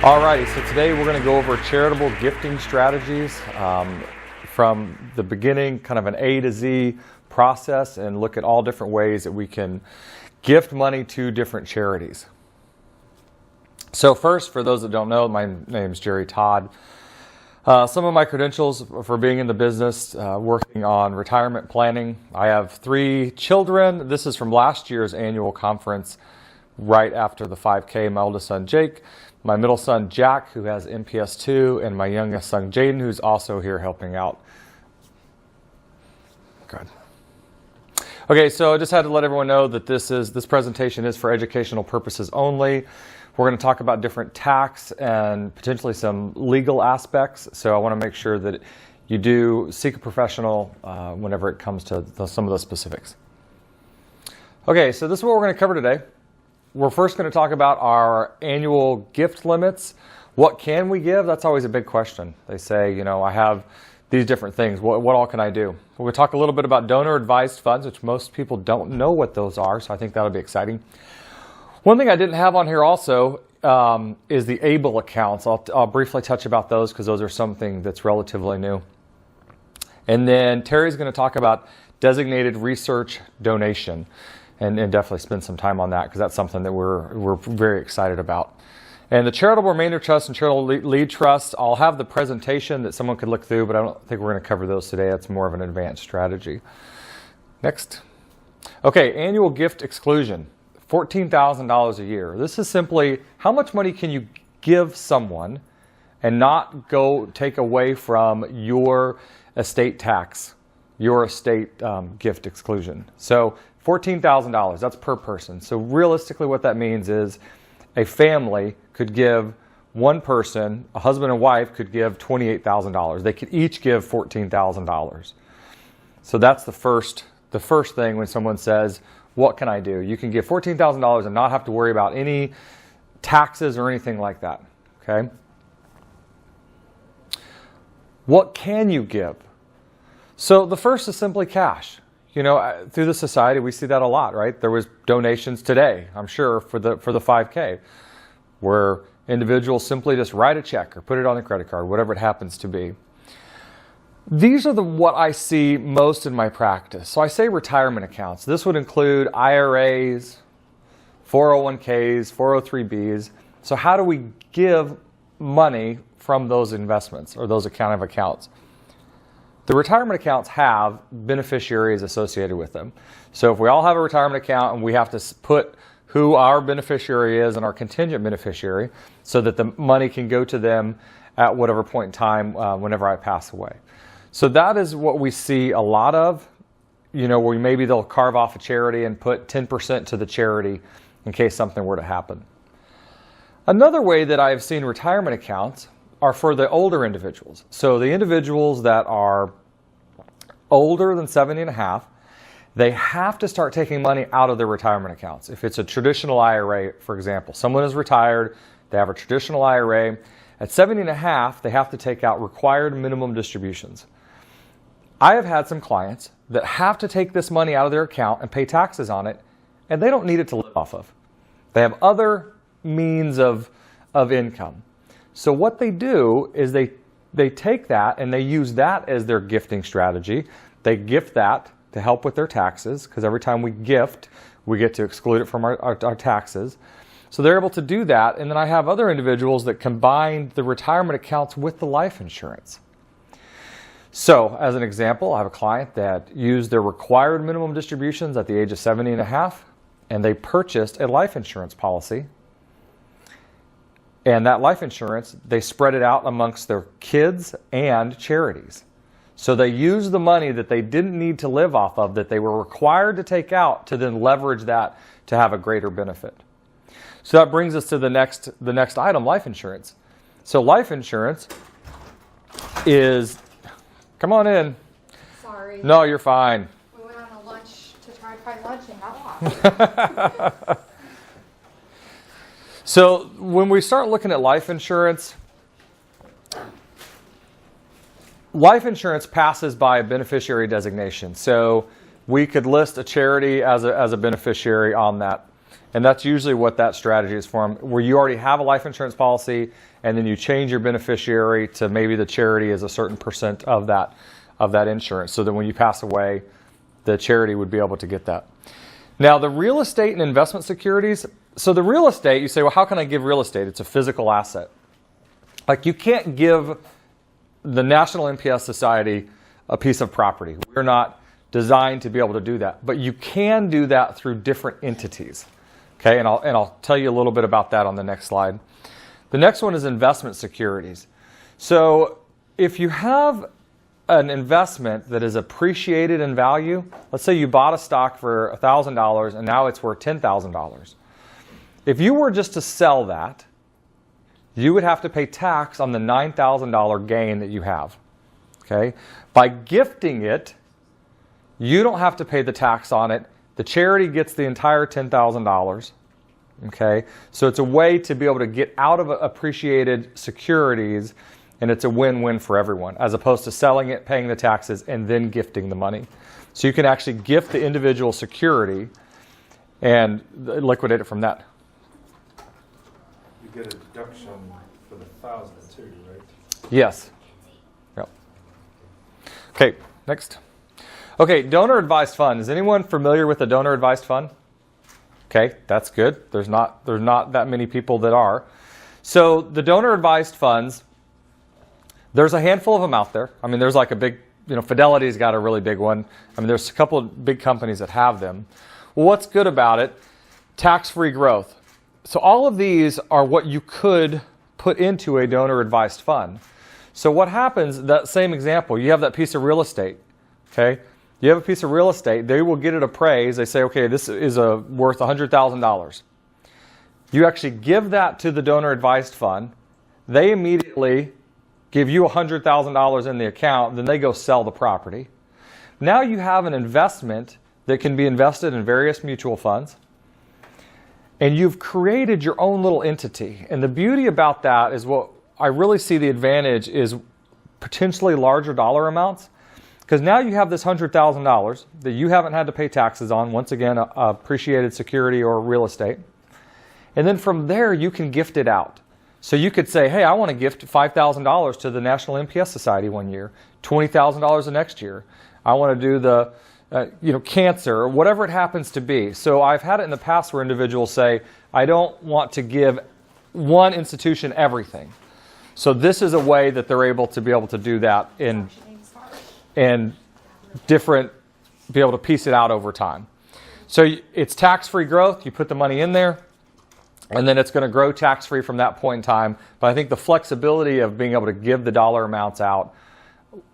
Alrighty, so today we're going to go over charitable gifting strategies from the beginning, kind of an A to Z process, and look at all different ways that we can gift money to different charities. So first, for those that don't know, my name is Jerry Todd. Some of my credentials for being in the business, working on retirement planning. I have 3 children. This is from last year's annual conference right after the 5K. My oldest son, Jake, my middle son, Jack, who has MPS 2, and my youngest son, Jaden, who's also here helping out. Good. Okay, so I just had to let everyone know that this presentation is for educational purposes only. We're going to talk about different tax and potentially some legal aspects, so I want to make sure that you do seek a professional whenever it comes to some of the specifics. Okay, so this is what we're going to cover today. We're first going to talk about our annual gift limits. What can we give? That's always a big question. They say, you know, I have these different things. What all can I do? We're going to talk a little bit about donor-advised funds, which most people don't know what those are, so I think that'll be exciting. One thing I didn't have on here also is the ABLE accounts. I'll briefly touch about those because those are something that's relatively new. And then Terry's going to talk about designated research donation. And definitely spend some time on that because that's something that we're very excited about. And the charitable remainder trust and charitable lead trust, I'll have the presentation that someone could look through, but I don't think we're going to cover those today. That's more of an advanced strategy. Next. Okay, annual gift exclusion, $14,000 a year. This is simply how much money can you give someone and not go take away from your estate tax, your estate gift exclusion. So $14,000, that's per person. So realistically what that means is a family could give one person, a husband and wife could give $28,000. They could each give $14,000. So that's the first thing when someone says, what can I do? You can give $14,000 and not have to worry about any taxes or anything like that, okay? What can you give? So the first is simply cash. You know, through the society, we see that a lot, right? There was donations today, I'm sure, for the 5K, where individuals simply just write a check or put it on the credit card, whatever it happens to be. These are what I see most in my practice. So I say retirement accounts. This would include IRAs, 401ks, 403bs. So how do we give money from those investments or those kind of accounts? The retirement accounts have beneficiaries associated with them. So if we all have a retirement account and we have to put who our beneficiary is and our contingent beneficiary so that the money can go to them at whatever point in time whenever I pass away. So that is what we see a lot of, you know, where maybe they'll carve off a charity and put 10% to the charity in case something were to happen. Another way that I've seen retirement accounts are for the older individuals. So the individuals that are older than 70 and a half, they have to start taking money out of their retirement accounts. If it's a traditional IRA, for example, someone is retired, they have a traditional IRA, at 70 and a half, they have to take out required minimum distributions. I have had some clients that have to take this money out of their account and pay taxes on it, and they don't need it to live off of. They have other means of income. So what they do is they take that and they use that as their gifting strategy. They gift that to help with their taxes because every time we gift, we get to exclude it from our taxes. So they're able to do that. And then I have other individuals that combine the retirement accounts with the life insurance. So as an example, I have a client that used their required minimum distributions at the age of 70 and a half, and they purchased a life insurance policy. And that life insurance, they spread it out amongst their kids and charities. So they used the money that they didn't need to live off of, that they were required to take out, to then leverage that to have a greater benefit. So that brings us to the next item, life insurance. So life insurance is, come on in. Sorry. No, you're fine. We went on a lunch to try to find lunch and got lost. So when we start looking at life insurance passes by a beneficiary designation. So we could list a charity as a beneficiary on that. And that's usually what that strategy is for, where you already have a life insurance policy and then you change your beneficiary to maybe the charity is a certain percent of that insurance, so that when you pass away, the charity would be able to get that. Now, the real estate and investment securities, so the real estate, you say, well, how can I give real estate? It's a physical asset. Like, you can't give the National NPS Society a piece of property. We're not designed to be able to do that. But you can do that through different entities. Okay, and I'll tell you a little bit about that on the next slide. The next one is investment securities. So if you have an investment that is appreciated in value, let's say you bought a stock for $1,000 and now it's worth $10,000. If you were just to sell that, you would have to pay tax on the $9,000 gain that you have. Okay? By gifting it, you don't have to pay the tax on it. The charity gets the entire $10,000. Okay? So it's a way to be able to get out of appreciated securities, and it's a win-win for everyone, as opposed to selling it, paying the taxes, and then gifting the money. So you can actually gift the individual security and liquidate it from that. You get a deduction for the 1,000 too, right? Yes. Yep. Okay, next. Okay, donor advised fund. Is anyone familiar with a donor advised fund? Okay, that's good. There's not that many people that are. So the donor advised funds, there's a handful of them out there. I mean, there's like a big, Fidelity's got a really big one. I mean, there's a couple of big companies that have them. Well, what's good about it? Tax-free growth. So all of these are what you could put into a donor advised fund. So what happens, that same example, you have that piece of real estate, okay? You have a piece of real estate, they will get it appraised. They say, okay, this is worth $100,000. You actually give that to the donor advised fund. They immediately give you $100,000 in the account, then they go sell the property. Now you have an investment that can be invested in various mutual funds, and you've created your own little entity. And the beauty about that is, what I really see the advantage is potentially larger dollar amounts, because now you have this $100,000 that you haven't had to pay taxes on, once again, appreciated security or real estate. And then from there, you can gift it out. So you could say, hey, I want to gift $5,000 to the National NPS Society one year, $20,000 the next year. I want to do the cancer, or whatever it happens to be. So I've had it in the past where individuals say, I don't want to give one institution everything. So this is a way that they're able to do that in different, be able to piece it out over time. So it's tax-free growth. You put the money in there, and then it's going to grow tax-free from that point in time. But I think the flexibility of being able to give the dollar amounts out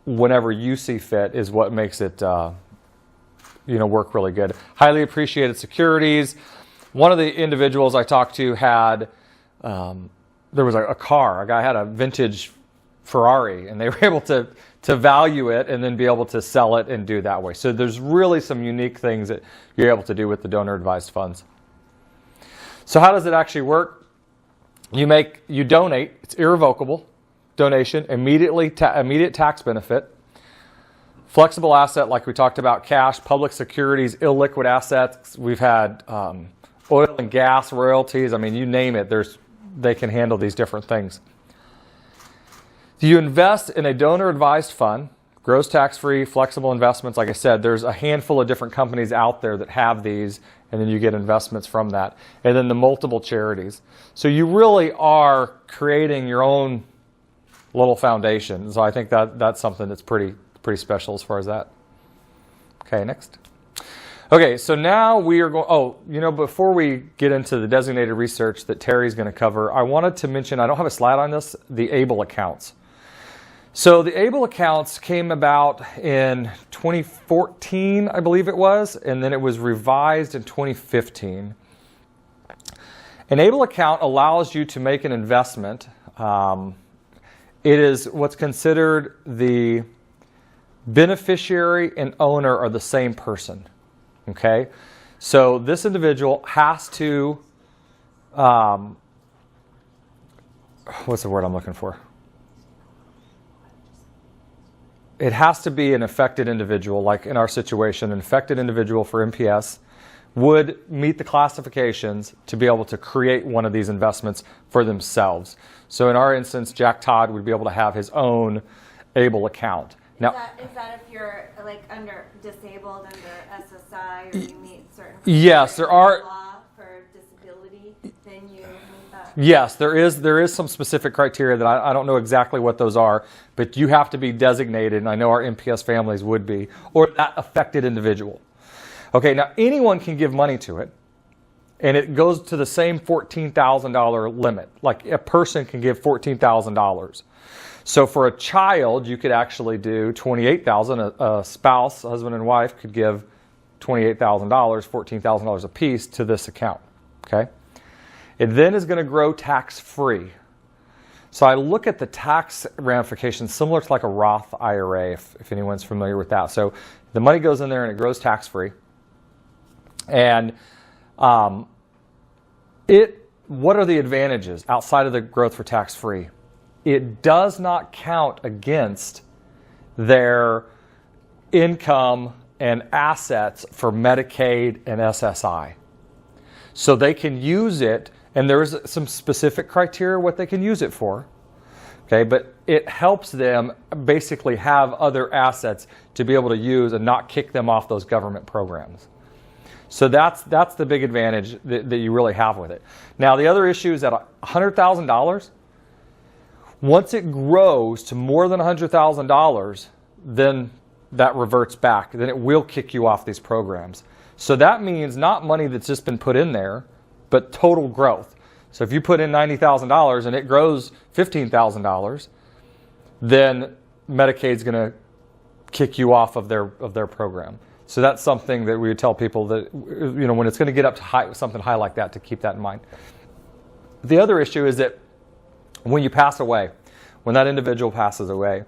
whenever you see fit is what makes it work really good. Highly appreciated securities. One of the individuals I talked to had, there was a car. A guy had a vintage Ferrari, and they were able to value it and then be able to sell it and do that way. So there's really some unique things that you're able to do with the donor advised funds. So how does it actually work? You donate. It's irrevocable donation, immediate tax benefit. Flexible asset, like we talked about, cash, public securities, illiquid assets. We've had oil and gas royalties. I mean, you name it. They can handle these different things. You invest in a donor-advised fund, grows tax-free, flexible investments. Like I said, there's a handful of different companies out there that have these, and then you get investments from that. And then the multiple charities. So you really are creating your own little foundation. So I think that's something that's pretty special as far as that. Okay, next. Okay, so now we are going, before we get into the designated research that Terry's going to cover, I wanted to mention, I don't have a slide on this, the ABLE accounts. So the ABLE accounts came about in 2014, I believe it was, and then it was revised in 2015. An ABLE account allows you to make an investment. It is what's considered the beneficiary and owner are the same person. Okay? So this individual has to, what's the word I'm looking for? It has to be an affected individual, like in our situation, an affected individual for MPS would meet the classifications to be able to create one of these investments for themselves. So in our instance, Jack Todd would be able to have his own ABLE account. Now, Is that if you're like disabled under SSI or you meet certain yes, there are law for disability, then you meet that? Yes, there is some specific criteria that I don't know exactly what those are, but you have to be designated, and I know our MPS families would be, or that affected individual. Okay, now anyone can give money to it, and it goes to the same $14,000 limit. Like a person can give $14,000. So for a child, you could actually do $28,000. A spouse, husband and wife, could give $28,000, $14,000 apiece to this account. Okay, it then is going to grow tax-free. So I look at the tax ramifications similar to like a Roth IRA, if anyone's familiar with that. So the money goes in there and it grows tax-free. And what are the advantages outside of the growth for tax-free? It does not count against their income and assets for Medicaid and SSI. So they can use it, and there's some specific criteria what they can use it for. Okay, but it helps them basically have other assets to be able to use and not kick them off those government programs. So that's the big advantage that you really have with it. Now the other issue is that $100,000, once it grows to more than $100,000, then that reverts back. Then it will kick you off these programs. So that means not money that's just been put in there, but total growth. So if you put in $90,000 and it grows $15,000, then Medicaid's going to kick you off of their program. So that's something that we would tell people that, you know, when it's going to get up to something high like that, to keep that in mind. The other issue is that when you pass away, when that individual passes away,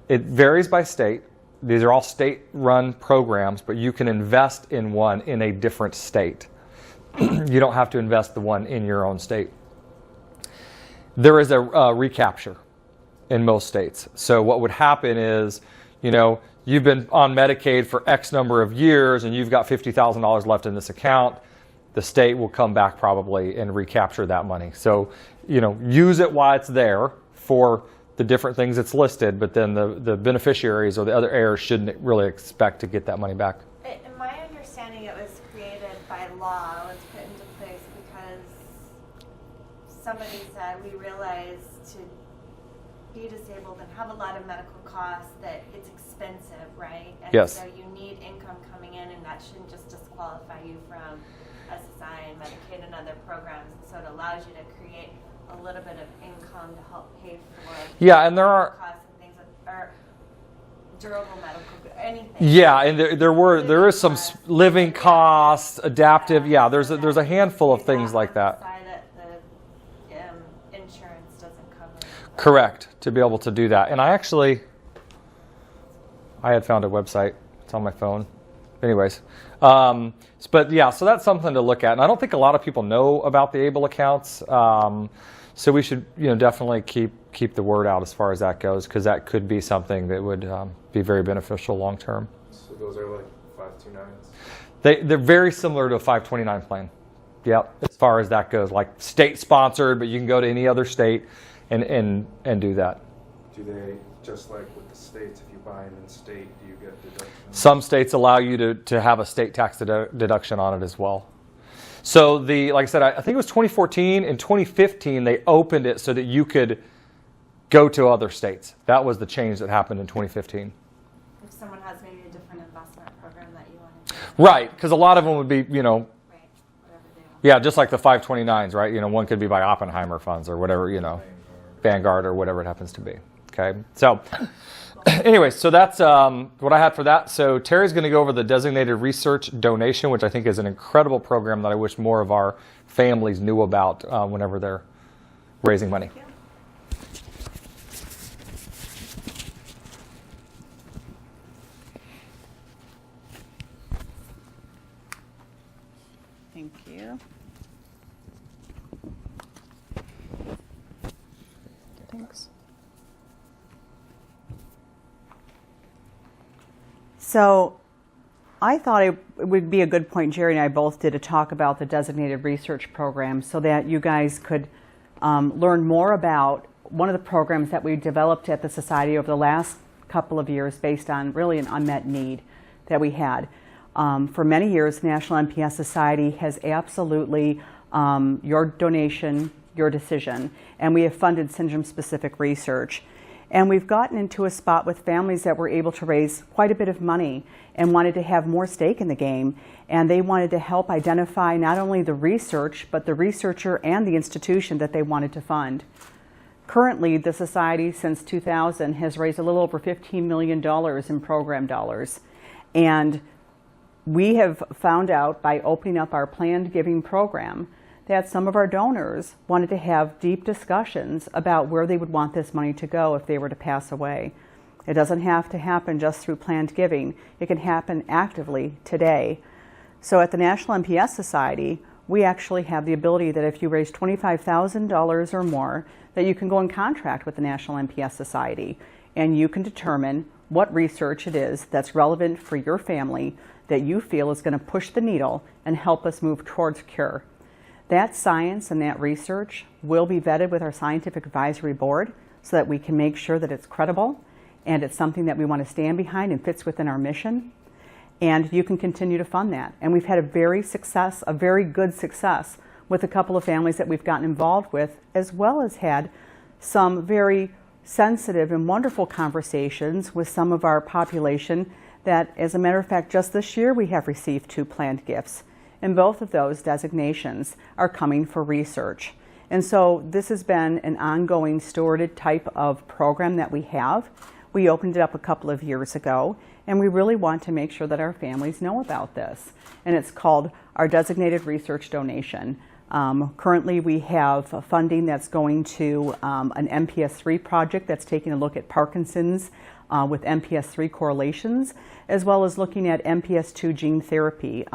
it varies by state. These are all state-run programs, but you can invest in one in a different state. You don't have to invest the one in your own state. There is a recapture in most states. So what would happen is, you know, you've been on Medicaid for X number of years and you've got $50,000 left in this account. The state will come back probably and recapture that money. So, you know, use it while it's there for the different things it's listed, but then the beneficiaries or the other heirs shouldn't really expect to get that money back. In my understanding, it was created by law. It was put into place because somebody said we realized to be disabled and have a lot of medical costs that it's expensive, right? And yes. So you need income coming in, and that shouldn't just disqualify you from SSI and Medicaid and other programs. And so it allows you to create a little bit of income to help pay for and there are costs and things that are durable medical, anything. Yeah, and there is some living costs, adaptive. Yeah, there's a handful of things like that. The insurance doesn't cover. Correct, to be able to do that. And I had found a website. It's on my phone. Anyways, but yeah, so that's something to look at. And I don't think a lot of people know about the ABLE accounts. So we should, you know, definitely keep the word out as far as that goes, because that could be something that would be very beneficial long term. So those are like 529s? They're very similar to a 529 plan. Yep, as far as that goes, like state sponsored, but you can go to any other state and do that. Do they, just like with the states, if you buy them in state, do you get deductions? Some states allow you to have a state tax deduction on it as well. So like I said, I think it was 2014. In 2015, they opened it so that you could go to other states. That was the change that happened in 2015. If someone has maybe a different investment program that you want to do. Right, because a lot of them would be, you know, Right, whatever they want. yeah, just like the 529s, right? You know, one could be by Oppenheimer funds or whatever, you know, Vanguard or whatever it happens to be. Okay, so anyway, so that's what I had for that. So Terry's going to go over the designated research donation, which I think is an incredible program that I wish more of our families knew about whenever they're raising money. Thank you. Thanks. So I thought it would be a good point, Jerry and I both did, to talk about the designated research program so that you guys could learn more about one of the programs that we developed at the Society over the last couple of years based on really an unmet need that we had. For many years, National NPS Society has absolutely your donation, your decision, and we have funded syndrome-specific research. And we've gotten into a spot with families that were able to raise quite a bit of money and wanted to have more stake in the game. And they wanted to help identify not only the research, but the researcher and the institution that they wanted to fund. Currently, the Society since 2000 has raised a little over $15 million in program dollars. And we have found out by opening up our planned giving program that some of our donors wanted to have deep discussions about where they would want this money to go if they were to pass away. It doesn't have to happen just through planned giving. It can happen actively today. So at the National NPS Society, we actually have the ability that if you raise $25,000 or more, that you can go in contract with the National NPS Society, and you can determine what research it is that's relevant for your family that you feel is going to push the needle and help us move towards cure. That science and that research will be vetted with our scientific advisory board so that we can make sure that it's credible and it's something that we want to stand behind and fits within our mission. And you can continue to fund that. And we've had a very good success with a couple of families that we've gotten involved with, as well as had some very sensitive and wonderful conversations with some of our population that, as a matter of fact, just this year we have received 2 planned gifts. And both of those designations are coming for research. And so this has been an ongoing stewarded type of program that we have. We opened it up a couple of years ago, and we really want to make sure that our families know about this. And it's called our Designated Research Donation. Currently we have funding that's going to an MPS 3 project that's taking a look at Parkinson's with MPS 3 correlations, as well as looking at MPS 2 gene therapy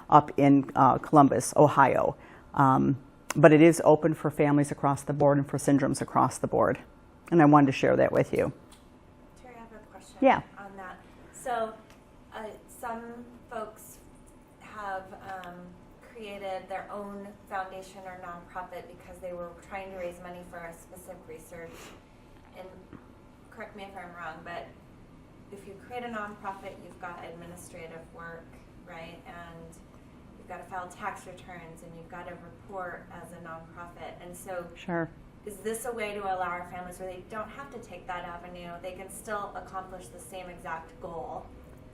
up in Columbus, Ohio. But it is open for families across the board and for syndromes across the board. And I wanted to share that with you. Terry, I have a question on that. So some folks have created their own foundation or nonprofit because they were trying to raise money for a specific research. And correct me if I'm wrong, but if you create a nonprofit, you've got administrative work, right? And you've got to file tax returns and you've got to report as a nonprofit. And so Sure. Is this a way to allow our families where they don't have to take that avenue? They can still accomplish the same exact goal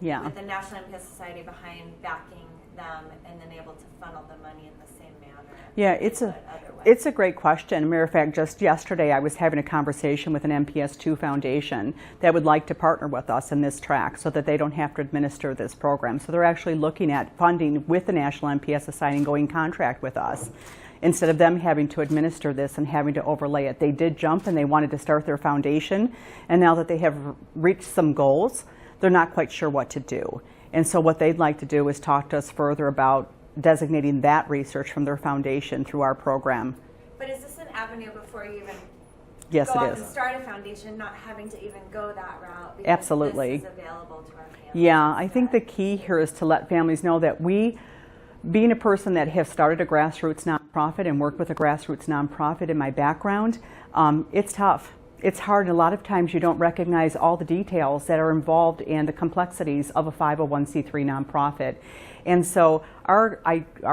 with the National NPS Society behind backing them and then able to funnel the money in the same manner? Yeah, it's a great question. Matter of fact, just yesterday I was having a conversation with an MPS 2 foundation that would like to partner with us in this track so that they don't have to administer this program. So they're actually looking at funding with the National NPS Society and going contract with us, instead of them having to administer this and having to overlay it. They did jump and they wanted to start their foundation, and now that they have reached some goals, they're not quite sure what to do. And so what they'd like to do is talk to us further about designating that research from their foundation through our program. But is this an avenue before you even Yes, go it off is. and start a foundation, not having to even go that route? Because Absolutely. this is available to our families. Yeah, I think the key here is to let families know that we, being a person that has started a grassroots nonprofit and worked with a grassroots nonprofit in my background, it's tough. It's hard, and a lot of times you don't recognize all the details that are involved in the complexities of a 501c3 nonprofit. And so our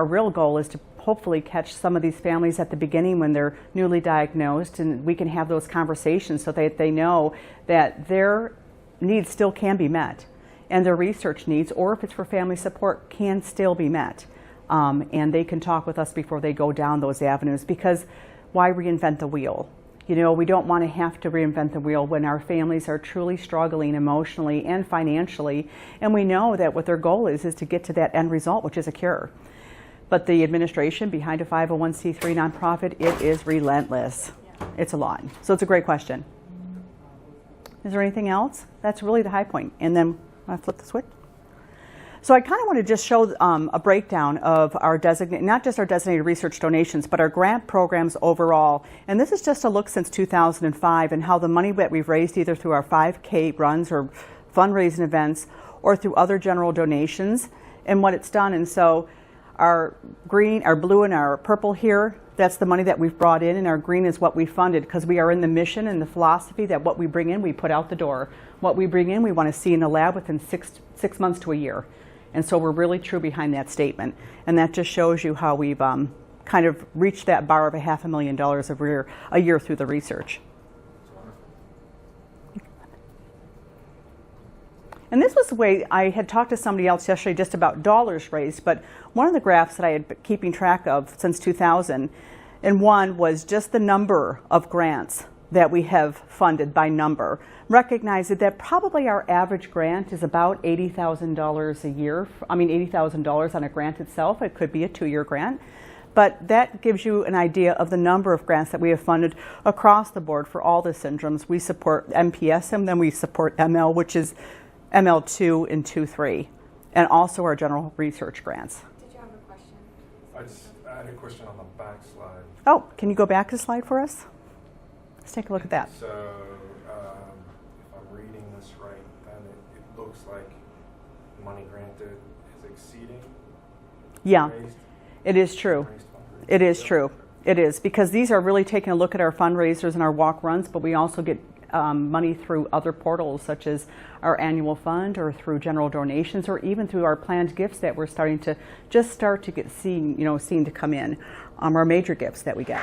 real goal is to hopefully catch some of these families at the beginning when they're newly diagnosed, and we can have those conversations so that they know that their needs still can be met, and their research needs, or if it's for family support, can still be met. And they can talk with us before they go down those avenues, because why reinvent the wheel? You know, we don't want to have to reinvent the wheel when our families are truly struggling emotionally and financially, and we know that what their goal is to get to that end result, which is a cure. But the administration behind a 501c3 nonprofit, it is relentless. It's a lot. So it's a great question. Is there anything else? That's really the high point. And then I'll flip the switch. So I kind of want to just show a breakdown of our not just our designated research donations, but our grant programs overall. And this is just a look since 2005 and how the money that we've raised either through our 5K runs or fundraising events, or through other general donations and what it's done. And so our green, our blue, and our purple here, that's the money that we've brought in, and our green is what we funded, because we are in the mission and the philosophy that what we bring in, we put out the door. What we bring in, we want to see in the lab within six months to a year. And so we're really true behind that statement. And that just shows you how we've kind of reached that bar of $500,000 a year through the research. And this was the way I had talked to somebody else yesterday just about dollars raised, but one of the graphs that I had been keeping track of since 2001 was just the number of grants that we have funded by number. Recognize that probably our average grant is about $80,000 a year. I mean, $80,000 on a grant itself. It could be a 2-year grant. But that gives you an idea of the number of grants that we have funded across the board for all the syndromes. We support MPS, and then we support ML, which is ML2 and 2-3, and also our general research grants. Did you have a question? I had a question on the back slide. Oh, can you go back a slide for us? Let's take a look at that. So, if I'm reading this right, then it looks like money granted is exceeding. Yeah, raised- it is true. raised fundraising. It is true. It is, because these are really taking a look at our fundraisers and our walk runs, but we also get money through other portals, such as our annual fund, or through general donations, or even through our planned gifts that we're starting to get seen to come in, our major gifts that we get.